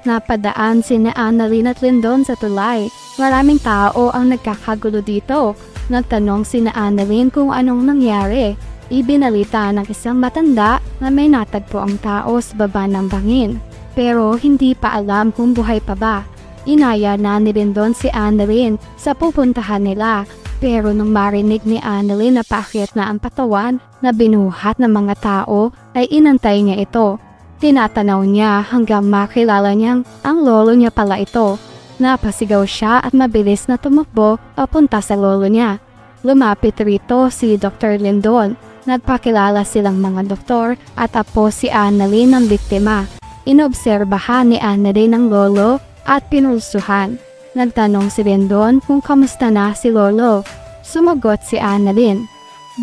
Napadaan sina Annalyn at Lyndon sa tulay. Maraming tao ang nagkakagulo dito. Nagtanong sina Annalyn kung anong nangyari. Ibinalita ng isang matanda na may natagpo ang tao sa baba ng bangin. Pero hindi pa alam kung buhay pa ba. Inaya na ni Lyndon si Annalyn sa pupuntahan nila. Pero nung marinig ni Annalyn na paakyat na ang patawan na binuhat ng mga tao, ay inantay niya ito. Tinatanaw niya hanggang makilala niyang ang lolo niya pala ito. Napasigaw siya at mabilis na tumakbo papunta sa lolo niya. Lumapit rito si Dr. Lyndon. Nagpakilala silang mga doktor at apo si Annalyn ng biktima. Inobserbahan ni Annalyn ang lolo at pinulsuhan. Nagtanong si Lyndon kung kamusta na si lolo. Sumagot si Annalyn,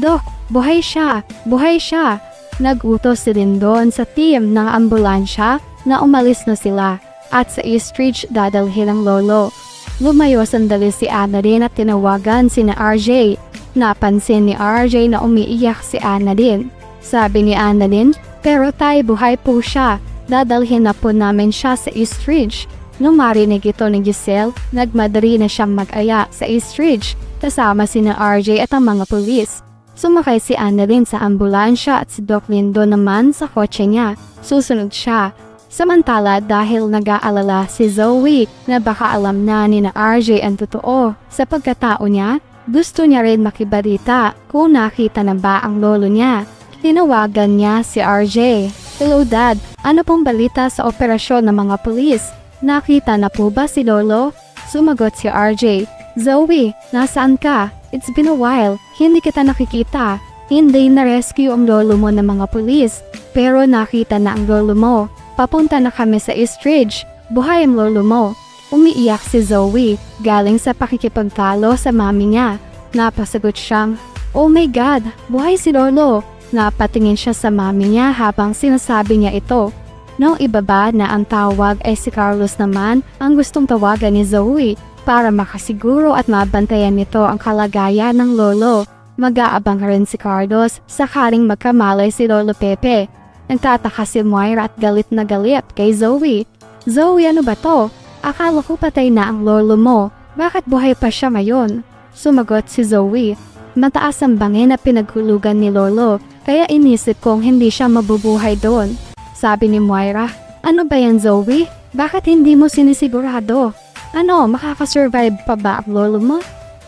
"Dok, buhay siya! Buhay siya!" Nagutos si Lyndon sa team ng ambulansya na umalis na sila at sa East Ridge dadalhin ang lolo. Lumayo sandali si Annalyn at tinawagan sina RJ. Napansin ni RJ na umiiyak si Annalyn. Sabi ni Annalyn, "Pero tay, buhay po siya. Dadalhin na po namin siya sa East Ridge." Nung marinig ito ni Giselle, nagmadali na siyang mag-aya sa East Ridge kasama sina RJ at ang mga pulis. Sumakay si Annalyn sa ambulansya at si Doc Lyndon naman sa kotse niya. Susunod siya. Samantala dahil nag-aalala si Zoe na baka alam na ni na RJ ang totoo sa pagkatao niya, gusto niya rin makibalita kung nakita na ba ang lolo niya. Tinawagan niya si RJ. "Hello Dad, ano pong balita sa operasyon ng mga pulis? Nakita na po ba si lolo?" Sumagot si RJ, "Zoe, nasaan ka? It's been a while, hindi kita nakikita. Hindi na-rescue ang lolo mo ng mga pulis, pero nakita na ang lolo mo. Papunta na kami sa East Ridge. Buhay ang lolo mo." Umiiyak si Zoe, galing sa pakikipagtalo sa mami niya. Napasagot siyang, "Oh my God, buhay si lolo." Napatingin siya sa mami niya habang sinasabi niya ito. Nung ibaba na ang tawag ay si Carlos naman ang gustong tawagan ni Zoe para makasiguro at mabantayan nito ang kalagayan ng lolo. Mag-aabang rin si Carlos sakaling magkamalay si Lolo Pepe. Nagtataka si Moira at galit na galit kay Zoe. "Zoe, ano ba to? Akala ko patay na ang lolo mo. Bakit buhay pa siya ngayon?" Sumagot si Zoe, "Mataas ang bangin na pinaghulugan ni lolo, kaya inisip kong hindi siya mabubuhay doon." Sabi ni Moira, "Ano ba yan Zoe? Bakit hindi mo sinisigurado? Ano, makakasurvive pa ba ang lolo mo?"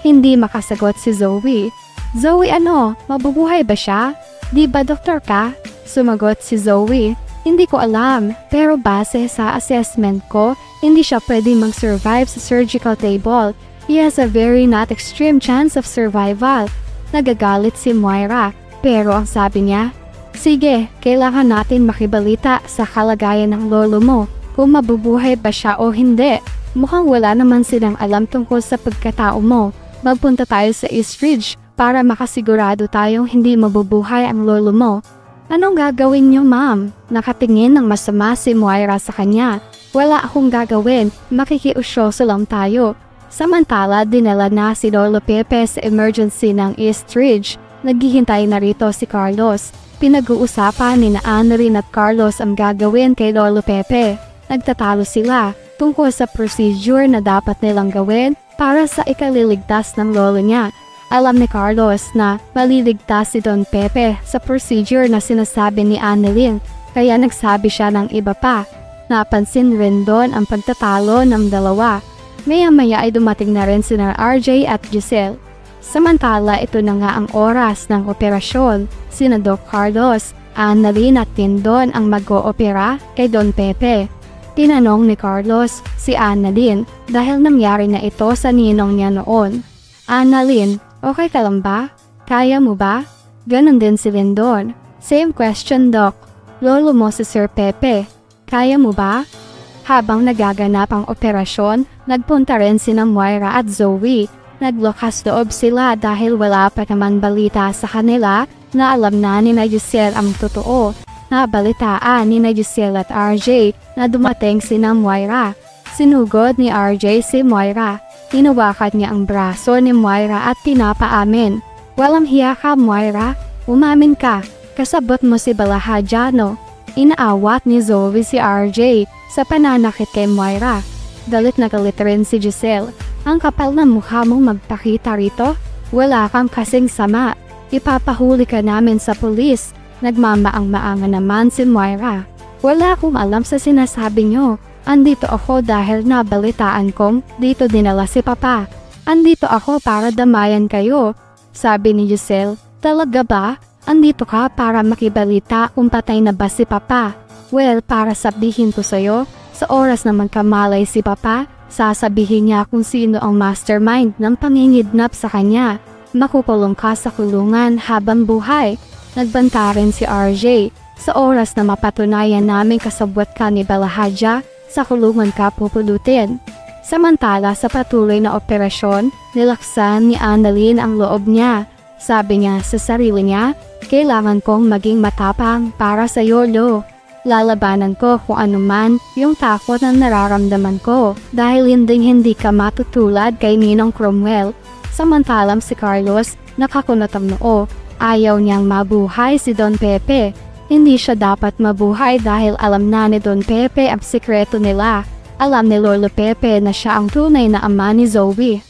Hindi makasagot si Zoe. "Zoe, ano, mabubuhay ba siya? Di ba doktor ka?" Sumagot si Zoe, "Hindi ko alam, pero base sa assessment ko, hindi siya pwedeng mag-survive sa surgical table. He has a very not extreme chance of survival." Nagagalit si Moira, pero ang sabi niya, "Sige, kailangan natin makibalita sa kalagayan ng lolo mo, kung mabubuhay ba siya o hindi. Mukhang wala naman silang alam tungkol sa pagkatao mo. Magpunta tayo sa East Ridge para makasigurado tayong hindi mabubuhay ang lolo mo." "Anong gagawin niyo, ma'am?" Nakatingin ng masama si Moira sa kanya. "Wala akong gagawin, makikiusyoso lang tayo." Samantala, dinala na si Lolo Pepe sa emergency ng East Ridge. Naghihintay na rito si Carlos. Pinag-uusapan ni na Annalyn at Carlos ang gagawin kay Lolo Pepe. Nagtatalo sila tungkol sa procedure na dapat nilang gawin para sa ikaliligtas ng lolo niya. Alam ni Carlos na maliligtas si Don Pepe sa procedure na sinasabi ni Annalyn, kaya nagsabi siya ng iba pa. Napansin rin doon ang pagtatalo ng dalawa. Maya-maya ay dumating na rin sina RJ at Giselle. Samantala, ito na nga ang oras ng operasyon. Sina Doc Carlos, Annalyn at Lyndon ang mag-oopera kay Don Pepe. Tinanong ni Carlos si Annalyn dahil nangyari na ito sa ninong niya noon. "Annalyn, okay ka lang ba? Kaya mo ba?" Ganon din si Lyndon. "Same question, Doc. Lolo mo si Sir Pepe. Kaya mo ba?" Habang nagaganap ang operasyon, nagpunta rin sina Moira at Zoe. Naglukas loob sila dahil wala pa naman balita sa kanila na alam na ni Giselle ang totoo. Nabalitaan ni Giselle at RJ na dumating sina Moira. Sinugod ni RJ si Moira. Hinawakan niya ang braso ni Moira at pinapaamin. "Walang hiya ka, Moira. Umamin ka. Kasabot mo si Balahadjano." Inaawat ni Zoe si RJ sa pananakit kay Moira. Galit na galit rin si Giselle. Ang kapal na mukha mong magpakita rito. Wala kang kasing sama. Ipapahuli ka namin sa pulis. Nagmamaang-maanga naman si Moira. Wala akong alam sa sinasabi nyo. Andito ako dahil nabalitaan kong dito dinala si Papa. Andito ako para damayan kayo. Sabi ni Giselle. Talaga ba? Andito ka para makibalita kung patay na ba si Papa? Well, para sabihin ko sa'yo, sa oras na magkamalay si Papa, sasabihin niya kung sino ang mastermind ng pangingidnap sa kanya. Makukulong ka sa kulungan habang buhay. Nagbanta rin si RJ. Sa oras na mapatunayan namin kasabwat ka ni Balahadja, sa kulungan ka pupulutin. Samantala sa patuloy na operasyon, nilaksan ni Annalyn ang loob niya. Sabi niya sa sarili niya, kailangan kong maging matapang para sa Yolo. Lalabanan ko kung anuman yung takot na nararamdaman ko dahil hindi ka matutulad kay Ninong Cromwell. Samantalang si Carlos, nakakunot ang noo, ayaw niyang mabuhay si Don Pepe. Hindi siya dapat mabuhay dahil alam na ni Don Pepe ang sikreto nila. Alam ni Lolo Pepe na siya ang tunay na ama ni Zoe.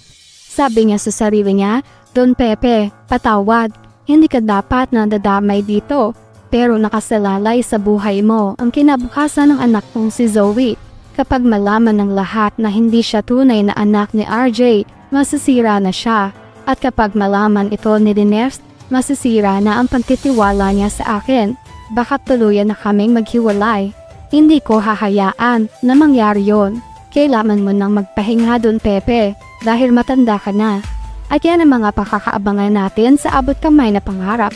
Sabi niya sa sarili niya, Don Pepe, patawad. Hindi ka dapat nadadamay dito. Pero nakasalalay sa buhay mo ang kinabukasan ng anak kong si Zoe. Kapag malaman ng lahat na hindi siya tunay na anak ni RJ, masisira na siya. At kapag malaman ito ni Diners, masisira na ang pagtitiwala niya sa akin. Baka tuluyan na kaming maghiwalay. Hindi ko hahayaan na mangyari yon. Kailangan mo nang magpahinga Don Pepe dahil matanda ka na. At yan ang mga pakakaabangan natin sa abot kamay na pangarap.